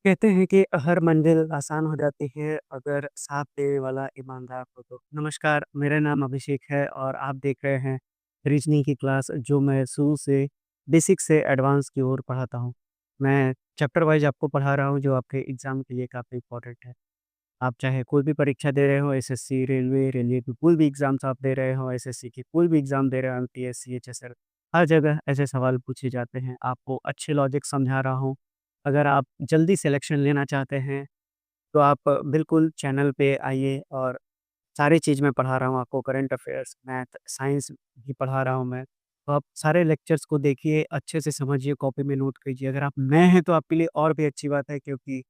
कहते हैं कि हर मंजिल आसान हो जाती है अगर साथ देने वाला ईमानदार हो तो। नमस्कार, मेरा नाम अभिषेक है और आप देख रहे हैं रीजनिंग की क्लास जो मैं शुरू से बेसिक से एडवांस की ओर पढ़ाता हूँ। मैं चैप्टर वाइज़ आपको पढ़ा रहा हूँ जो आपके एग्ज़ाम के लिए काफ़ी इम्पोर्टेंट है। आप चाहे कोई भी परीक्षा दे रहे हो एसएससी, रेलवे की कोई भी एग्ज़ाम्स आप दे रहे हो, एसएससी की कोई भी एग्ज़ाम दे रहे हो, एमपीएससी, एचएसएल, हर जगह ऐसे सवाल पूछे जाते हैं। आपको अच्छे लॉजिक समझा रहा हूँ। अगर आप जल्दी सिलेक्शन लेना चाहते हैं, तो आप बिल्कुल चैनल पे आइए और सारी चीज़ मैं पढ़ा रहा हूँ आपको करंट अफ़ेयर्स, मैथ, साइंस भी पढ़ा रहा हूँ मैं। तो आप सारे लेक्चर्स को देखिए, अच्छे से समझिए, कॉपी में नोट कीजिए। अगर आप नए हैं तो आपके लिए और भी अच्छी बात है क्योंकि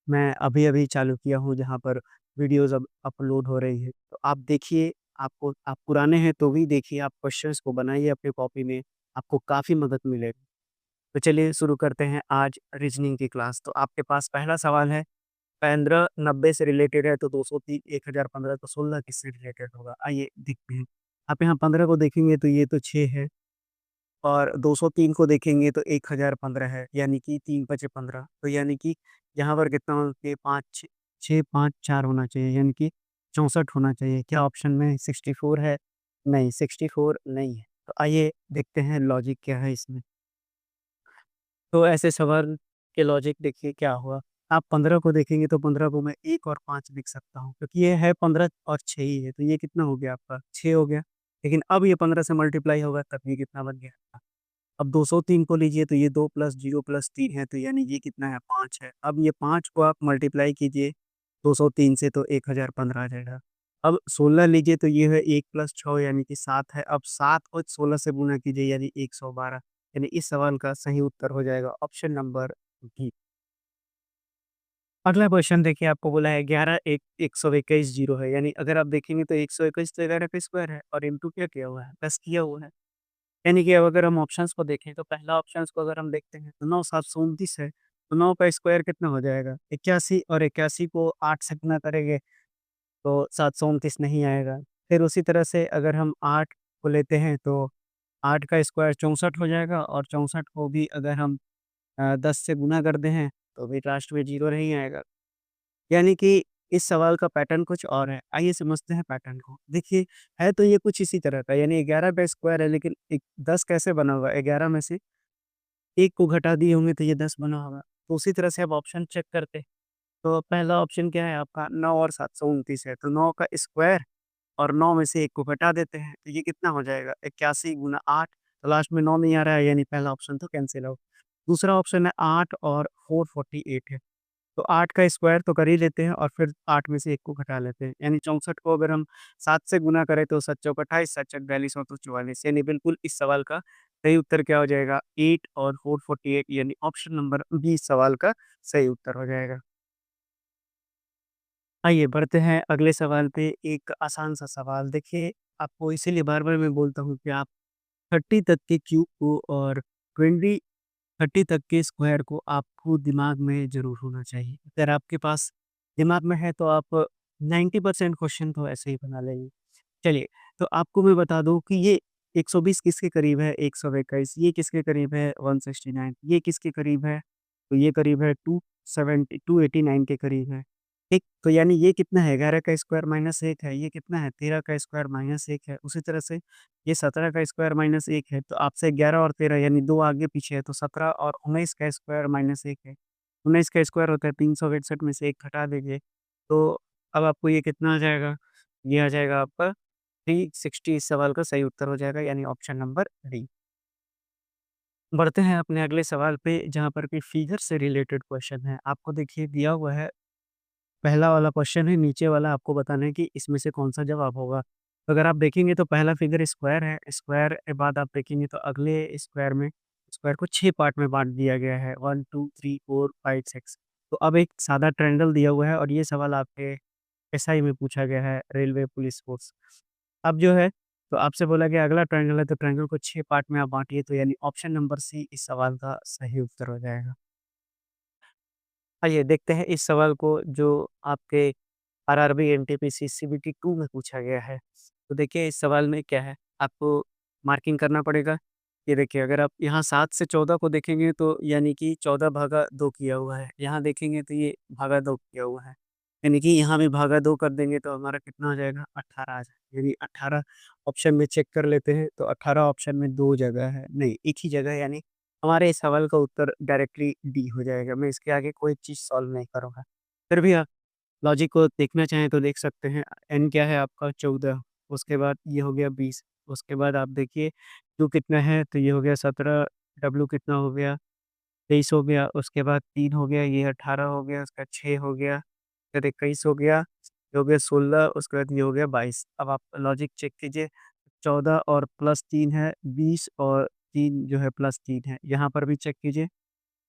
मैं अभी-अभी चालू किया हूँ जहाँ पर वीडियोज़ अब अपलोड हो रही है। तो आप देखिए, आपको आप पुराने हैं तो भी देखिए, आप क्वेश्चंस को बनाइए अपनी कॉपी में, आपको काफ़ी मदद मिलेगी। तो चलिए शुरू करते हैं आज रीज़निंग की क्लास। तो आपके पास पहला सवाल है 15 90 से रिलेटेड है तो 203 1015 तो 16 किससे रिलेटेड होगा? आइए देखते हैं। आप यहाँ 15 को देखेंगे तो ये तो 6 है और 203 को देखेंगे तो 1015 है, यानी कि 3 पचे 15 तो यानी कि यहाँ पर कितना हो के 5 6 6 5 4 होना चाहिए यानी कि 64 होना चाहिए। क्या ऑप्शन में 64 है? नहीं, 64 नहीं है। तो आइए देखते हैं लॉजिक क्या है इसमें। तो ऐसे सवाल के लॉजिक देखिए क्या हुआ। आप 15 को देखेंगे तो 15 को मैं 1 और 5 लिख सकता हूँ क्योंकि ये है 15 और 6 ही है, तो ये कितना हो गया आपका 6 हो गया। लेकिन अब ये 15 से मल्टीप्लाई होगा तब ये कितना बन गया? अब 203 को लीजिए तो ये 2 प्लस 0 प्लस 3 है तो यानी ये कितना है 5 है। अब ये 5 को आप मल्टीप्लाई कीजिए 203 से तो 1015 आ जाएगा। अब 16 लीजिए तो ये है 1 प्लस 6 यानी कि 7 है। अब 7 को 16 से गुणा कीजिए यानी 112 यानी इस सवाल का सही उत्तर हो जाएगा ऑप्शन नंबर बी। अगला क्वेश्चन देखिए आपको बोला है 11 एक 121 जीरो है यानी अगर आप देखेंगे तो 121 तो 11 का स्क्वायर है और इनटू क्या किया हुआ है? प्लस किया हुआ है। यानी कि अब अगर हम ऑप्शंस को देखें तो पहला ऑप्शंस को अगर हम देखते हैं तो 9 7 29 है, तो 9 का स्क्वायर कितना हो जाएगा? 81 और 81 को 8 से गुना करेंगे तो 729 नहीं आएगा। फिर उसी तरह से अगर हम 8 को लेते हैं तो 8 का स्क्वायर 64 हो जाएगा और 64 को भी अगर हम 10 से गुना कर दें हैं तो भी लास्ट में 0 नहीं आएगा। यानी कि इस सवाल का पैटर्न कुछ और है। आइए समझते हैं पैटर्न को। देखिए, है तो ये कुछ इसी तरह का यानी 11 का स्क्वायर है लेकिन 10 कैसे बना होगा? 11 में से 1 को घटा दिए होंगे तो ये 10 बना होगा। तो उसी तरह से अब ऑप्शन चेक करते हैं। तो पहला ऑप्शन क्या है आपका 9 और 729 है। तो 9 का स्क्वायर और 9 में से 1 को घटा देते हैं। तो ये कितना हो जाएगा? 81 गुना 8 तो लास्ट में 9 नहीं आ रहा है यानी पहला ऑप्शन तो कैंसल आउट। दूसरा ऑप्शन है 8 और 448 है। तो 8 का स्क्वायर तो कर ही लेते हैं और फिर 8 में से 1 को घटा लेते हैं। यानी 64 को अगर हम 7 से गुना करें तो 7 चौक 28, 7 छक 42 और 2 44 यानी बिल्कुल इस सवाल का सही उत्तर क्या हो जाएगा? 8 और 448 यानी ऑप्शन नंबर बी इस सवाल का सही उत्तर हो जाएगा। आइए बढ़ते हैं अगले सवाल पे, एक आसान-सा सवाल। देखिए, आपको इसीलिए बार-बार मैं बोलता हूँ कि आप 30 तक के क्यूब को और 20 30 तक के स्क्वायर को आपको दिमाग में ज़रूर होना चाहिए। अगर आपके पास दिमाग में है तो आप 90% क्वेश्चन तो ऐसे ही बना लेंगे। चलिए, तो आपको मैं बता दूँ कि ये 120 किसके करीब है? 121 ये किसके करीब है? 169 ये किसके करीब है? तो ये करीब है 270 289 के करीब है। ठीक? तो यानी ये कितना है? 11 का स्क्वायर माइनस 1 है। ये कितना है? 13 का स्क्वायर माइनस 1 है। उसी तरह से ये 17 का स्क्वायर माइनस 1 है। तो आपसे 11 और 13 यानी 2 आगे पीछे है तो 17 और 19 का स्क्वायर माइनस 1 है। 19 का स्क्वायर होता है 361 में से 1 घटा दीजिए। तो अब आपको ये कितना आ जाएगा? ये आ जाएगा आपका 360 इस सवाल का सही उत्तर हो जाएगा यानी ऑप्शन नंबर डी। बढ़ते हैं अपने अगले सवाल पे जहाँ पर कि फिगर से रिलेटेड क्वेश्चन है। आपको देखिए दिया हुआ है, पहला वाला क्वेश्चन है, नीचे वाला आपको बताना है कि इसमें से कौन-सा जवाब होगा। तो अगर आप देखेंगे तो पहला फिगर स्क्वायर है, स्क्वायर के बाद आप देखेंगे तो अगले स्क्वायर में स्क्वायर को 6 पार्ट में बाँट दिया गया है 1, 2, 3, 4, 5, 6। तो अब एक सादा ट्रायंगल दिया हुआ है और ये सवाल आपके एसआई में पूछा गया है, रेलवे पुलिस फोर्स। अब जो है तो आपसे बोला गया अगला ट्रायंगल है तो ट्रायंगल को 6 पार्ट में आप बाँटिए तो यानी ऑप्शन नंबर सी इस सवाल का सही उत्तर हो जाएगा। आइए देखते हैं इस सवाल को जो आपके आरआरबी, एनटीपीसी, सीबीटी 2 में पूछा गया है। तो देखिए इस सवाल में क्या है, आपको मार्किंग करना पड़ेगा। ये देखिए अगर आप यहाँ 7 से 14 को देखेंगे तो यानी कि 14 भागा 2 किया हुआ है। यहाँ देखेंगे तो ये भागा 2 किया हुआ है। यानी कि यहाँ भी भागा 2 कर देंगे तो हमारा कितना हो जाएगा 18 आ जाएगा। यानी 18 ऑप्शन में चेक कर लेते हैं तो 18 ऑप्शन में 2 जगह है, नहीं 1 ही जगह है, यानी हमारे इस सवाल का उत्तर डायरेक्टली डी हो जाएगा। मैं इसके आगे कोई चीज़ सॉल्व नहीं करूँगा। फिर भी आप लॉजिक को देखना चाहें तो देख सकते हैं। एन क्या है आपका 14, उसके बाद ये हो गया 20, उसके बाद आप देखिए क्यू कितना है तो ये हो गया 17, डब्ल्यू कितना हो गया 23 हो गया, उसके बाद 3 हो गया, ये 18 हो गया, उसका 6 हो गया, फिर 21 हो गया, ये हो गया 16, उसके बाद ये हो गया 22। अब आप लॉजिक चेक कीजिए, 14 और प्लस 3 है 20 और 3 जो है प्लस 3 है। यहाँ पर भी चेक कीजिए,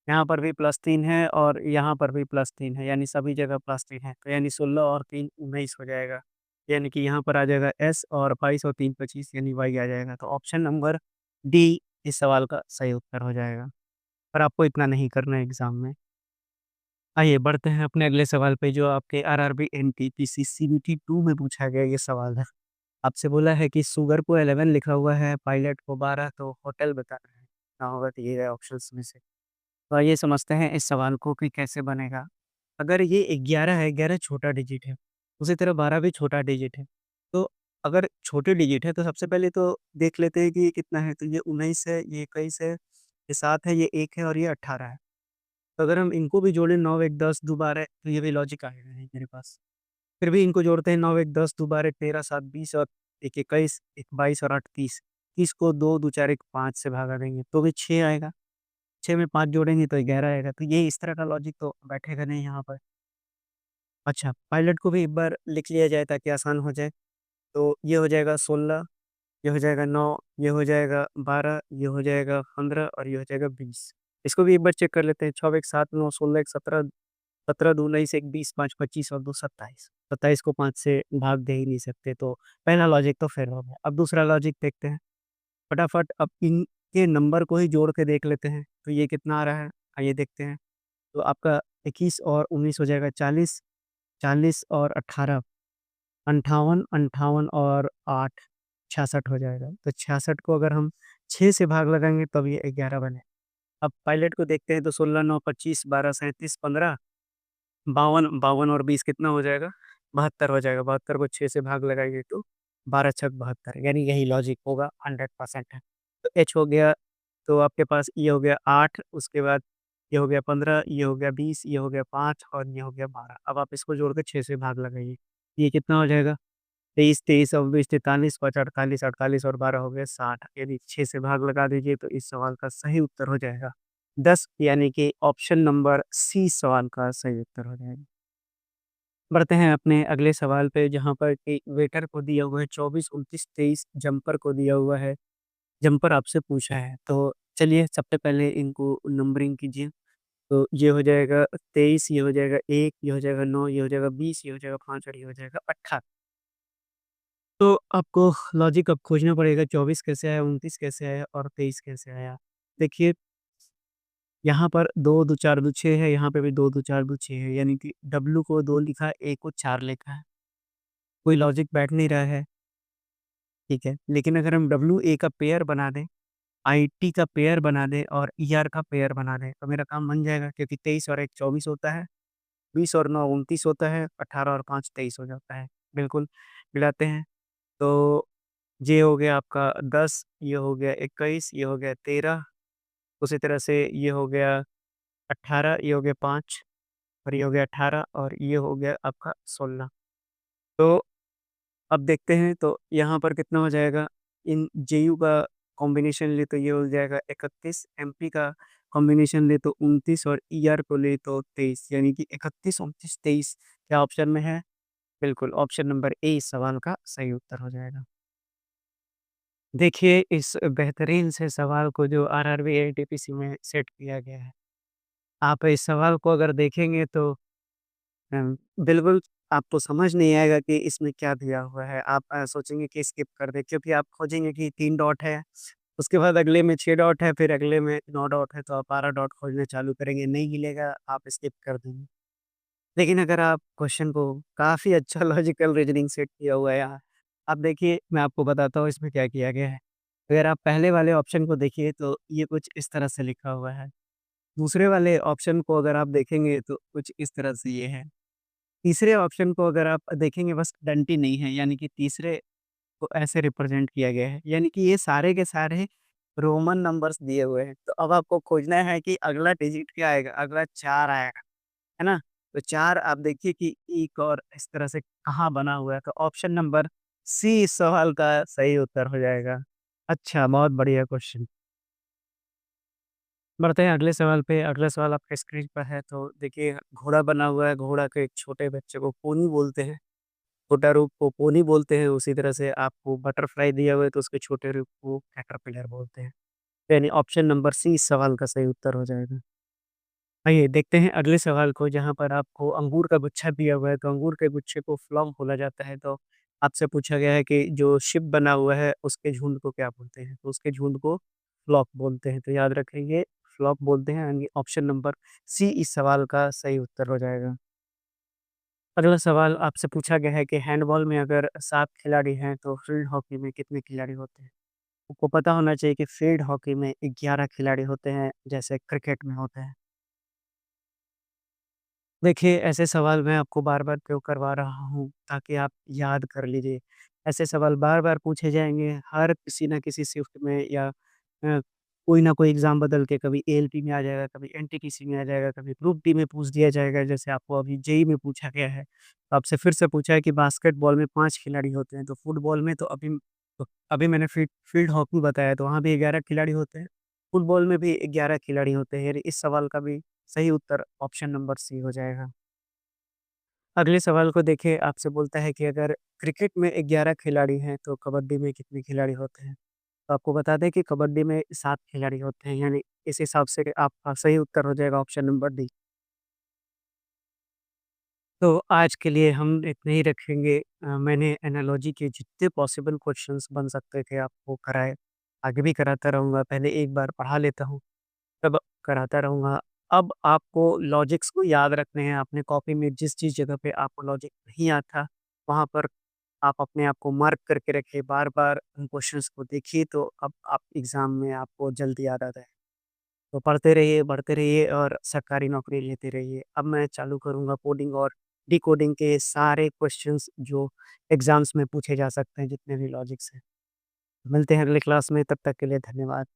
यहाँ पर भी प्लस 3 है और यहाँ पर भी प्लस 3 है, यानी सभी जगह प्लस 3 है। तो यानी 16 और 3 19 हो जाएगा। यानी कि यहाँ पर आ जाएगा एस और 22 और 3 25 यानी वाई आ जाएगा। तो ऑप्शन नंबर डी इस सवाल का सही उत्तर हो जाएगा। पर आपको इतना नहीं करना है एग्ज़ाम में। आइए बढ़ते हैं अपने अगले सवाल पे जो आपके आरआरबी, एनटीपीसी, सीबीटी 2 में पूछा गया ये सवाल है। आपसे बोला है कि शुगर को 11 लिखा हुआ है, पायलट को 12 तो होटल बताना है। क्या होगा तो ये है ऑप्शंस में से। तो आइए समझते हैं इस सवाल को कि कैसे बनेगा। अगर ये 11 है, 11 छोटा डिजिट है, उसी तरह 12 भी छोटा डिजिट है। तो अगर छोटे डिजिट है तो सबसे पहले तो देख लेते हैं कि ये कितना है, तो ये 19 है, ये 21 है, ये 7 है, ये 1 है और ये 18 है। तो अगर हम इनको भी जोड़ें 9, 1, 10 दो 12 तो ये भी लॉजिक आएगा नहीं मेरे पास। फिर भी इनको जोड़ते हैं 9, 1, 10 दो 12 13, 7, 20 और 1, 21, 1, 22 और 8, 30। 30 को 2, 2, 4, 1, 5 से भागा देंगे तो भी 6 आएगा। 6 में 5 जोड़ेंगे तो 11 आएगा। तो ये इस तरह का लॉजिक तो बैठेगा नहीं यहाँ पर। अच्छा, पायलट को भी एक बार लिख लिया जाए ताकि आसान हो जाए। तो ये हो जाएगा 16, ये हो जाएगा 9, ये हो जाएगा 12, ये हो जाएगा 15 और ये हो जाएगा 20। इसको भी एक बार चेक कर लेते हैं। 6 1 7 9 16 1 17, 17 दूना 1 20 5 25 और 2 27। 27 को 5 से भाग दे ही नहीं सकते, तो पहला लॉजिक तो फेल हो गया। अब दूसरा लॉजिक देखते हैं। फटाफट अब इनके नंबर को ही जोड़ के देख लेते हैं। तो ये कितना आ रहा है? आइए देखते हैं। तो आपका 21 और 19 हो जाएगा 40, 40 और 18 58, 58 और 8 66 हो जाएगा। तो 66 को अगर हम 6 से भाग लगाएँगे तब ये 11 बने। अब पायलट को देखते हैं तो 16, 9, 25, 12, 37, 15, 52, 52 और 20 कितना हो जाएगा? 72 हो जाएगा। 72 को 6 से भाग लगाएँगे तो 12 छक 72 यानी यही लॉजिक होगा 100% है। तो एच हो गया, तो आपके पास ये हो गया 8, उसके बाद ये हो गया 15, ये हो गया 20, ये हो गया 5 और ये हो गया 12। अब आप इसको जोड़ के 6 से भाग लगाइए। ये कितना हो जाएगा? 23, 23 और 20 43, 5 48, 48 और 12 हो गए 60 यानी 6 से भाग लगा दीजिए तो इस सवाल का सही उत्तर हो जाएगा 10 यानी कि ऑप्शन नंबर सी सवाल का सही उत्तर हो जाएगा। बढ़ते हैं अपने अगले सवाल पे जहाँ पर कि वेटर को दिया हुआ है 24, 29, 23 जम्पर को दिया हुआ है। जम्पर आपसे पूछा है तो चलिए सबसे पहले इनको नंबरिंग कीजिए। तो ये हो जाएगा 23, ये हो जाएगा 1, ये हो जाएगा 9, ये हो जाएगा 20, ये हो जाएगा 5 और ये हो जाएगा 18। तो आपको लॉजिक अब खोजना पड़ेगा 24 कैसे आया, 29 कैसे आया और 23 कैसे आया। देखिए यहाँ पर 2, 2, 4, 2, 6 है, यहाँ पे भी 2, 2, 4, 2, 6 है, यानी कि डब्ल्यू को 2 लिखा है, ए को 4 लिखा है। कोई लॉजिक बैठ नहीं रहा है, ठीक है। लेकिन अगर हम डब्ल्यू ए का पेयर बना दें, आईटी का पेयर बना दें और ईआर का पेयर बना दें, तो मेरा काम बन जाएगा क्योंकि 23 और 1 24 होता है, 20 और 9 29 होता है, 18 और 5 23 हो जाता है। बिल्कुल, मिलाते हैं। तो ये हो गया आपका 10, ये हो गया 21, ये हो गया 13, उसी तरह से ये हो गया 18, ये हो गया 5 और ये हो गया 18 और ये हो गया आपका 16। तो अब देखते हैं तो यहाँ पर कितना हो जाएगा, इन जेयू का कॉम्बिनेशन ले तो ये हो जाएगा 31, एमपी का कॉम्बिनेशन ले तो 29 और ईआर को ले तो 23 यानी कि 31, 29, 23 क्या ऑप्शन में है? बिल्कुल, ऑप्शन नंबर ए इस सवाल का सही उत्तर हो जाएगा। देखिए, इस बेहतरीन से सवाल को जो आरआरबी एनटीपीसी में सेट किया गया है, आप इस सवाल को अगर देखेंगे तो बिल्कुल आपको समझ नहीं आएगा कि इसमें क्या दिया हुआ है। आप सोचेंगे कि स्किप कर दें क्योंकि आप खोजेंगे कि 3 डॉट है, उसके बाद अगले में 6 डॉट है, फिर अगले में 9 डॉट है, तो आप 12 डॉट खोजना चालू करेंगे, नहीं मिलेगा, आप स्किप कर देंगे। लेकिन अगर आप क्वेश्चन को काफ़ी अच्छा लॉजिकल रीज़निंग सेट किया हुआ है यहाँ, अब देखिए मैं आपको बताता हूँ इसमें क्या किया गया है। अगर आप पहले वाले ऑप्शन को देखिए तो ये कुछ इस तरह से लिखा हुआ है। दूसरे वाले ऑप्शन को अगर आप देखेंगे तो कुछ इस तरह से ये है। तीसरे ऑप्शन को अगर आप देखेंगे बस डंटी नहीं है, यानी कि तीसरे को ऐसे रिप्रेज़ेंट किया गया है। यानी कि ये सारे के सारे रोमन नंबर्स दिए हुए हैं। तो अब आपको खोजना है कि अगला डिजिट क्या आएगा? अगला 4 आएगा, है ना? तो 4 आप देखिए कि एक और इस तरह से कहाँ बना हुआ है, तो ऑप्शन नंबर सी इस सवाल का सही उत्तर हो जाएगा। अच्छा, बहुत बढ़िया क्वेश्चन। बढ़ते हैं अगले सवाल पे। अगला सवाल आपके स्क्रीन पर है, तो देखिए घोड़ा बना हुआ है, घोड़ा के एक छोटे बच्चे को पोनी बोलते हैं। छोटा रूप को पोनी बोलते हैं, उसी तरह से आपको बटरफ्लाई दिया हुआ है तो उसके छोटे रूप को कैटरपिलर बोलते हैं। यानी ऑप्शन नंबर सी इस सवाल का सही उत्तर हो जाएगा। आइए देखते हैं अगले सवाल को, जहाँ पर आपको अंगूर का गुच्छा दिया हुआ है, तो अंगूर के गुच्छे को फ्लॉम बोला जाता है। तो आपसे पूछा गया है कि जो शिप बना हुआ है उसके झुंड को क्या बोलते हैं? तो उसके झुंड को फ्लॉक बोलते हैं। तो याद रखेंगे फ्लॉक बोलते हैं, यानी ऑप्शन नंबर सी इस सवाल का सही उत्तर हो जाएगा। अगला सवाल आपसे पूछा गया है कि हैंडबॉल में अगर 7 खिलाड़ी हैं तो फील्ड हॉकी में कितने खिलाड़ी होते हैं? आपको पता होना चाहिए कि फील्ड हॉकी में 11 खिलाड़ी होते हैं, जैसे क्रिकेट में होते हैं। देखिए, ऐसे सवाल मैं आपको बार-बार क्यों करवा रहा हूँ, ताकि आप याद कर लीजिए। ऐसे सवाल बार-बार पूछे जाएँगे, हर किसी न किसी शिफ्ट में या कोई ना कोई एग्ज़ाम बदल के कभी एएलपी में आ जाएगा, कभी एनटीपीसी में आ जाएगा, कभी ग्रुप डी में पूछ दिया जाएगा, जैसे आपको अभी जेईई में पूछा गया है। तो आपसे फिर से पूछा है कि बास्केटबॉल में 5 खिलाड़ी होते हैं, तो फुटबॉल में तो अभी मैंने फील्ड हॉकी बताया, तो वहाँ भी 11 खिलाड़ी होते हैं। फुटबॉल में भी 11 खिलाड़ी होते हैं, यानी इस सवाल का भी सही उत्तर ऑप्शन नंबर सी हो जाएगा। अगले सवाल को देखिए, आपसे बोलता है कि अगर क्रिकेट में 11 खिलाड़ी हैं, तो कबड्डी में कितने खिलाड़ी होते हैं? तो आपको बता दें कि कबड्डी में 7 खिलाड़ी होते हैं, यानी इस हिसाब से आपका सही उत्तर हो जाएगा ऑप्शन नंबर डी। तो आज के लिए हम इतने ही रखेंगे। मैंने एनालॉजी के जितने पॉसिबल क्वेश्चंस बन सकते थे आपको कराए, आगे भी कराता रहूँगा। पहले एक बार पढ़ा लेता हूँ, तब कराता रहूँगा। अब आपको लॉजिक्स को याद रखने हैं, अपने कॉपी में जिस जिस जगह पे आपको लॉजिक नहीं आता, वहाँ पर आप अपने आप को मार्क करके रखिए, बार-बार उन क्वेश्चंस को देखिए, तो अब आप एग्ज़ाम में आपको जल्दी याद आता है। तो पढ़ते रहिए, बढ़ते रहिए और सरकारी नौकरी लेते रहिए। अब मैं चालू करूँगा कोडिंग और डिकोडिंग के सारे क्वेश्चंस जो एग्ज़ाम्स में पूछे जा सकते हैं, जितने भी लॉजिक्स हैं। मिलते हैं अगली क्लास में, तब तक के लिए धन्यवाद।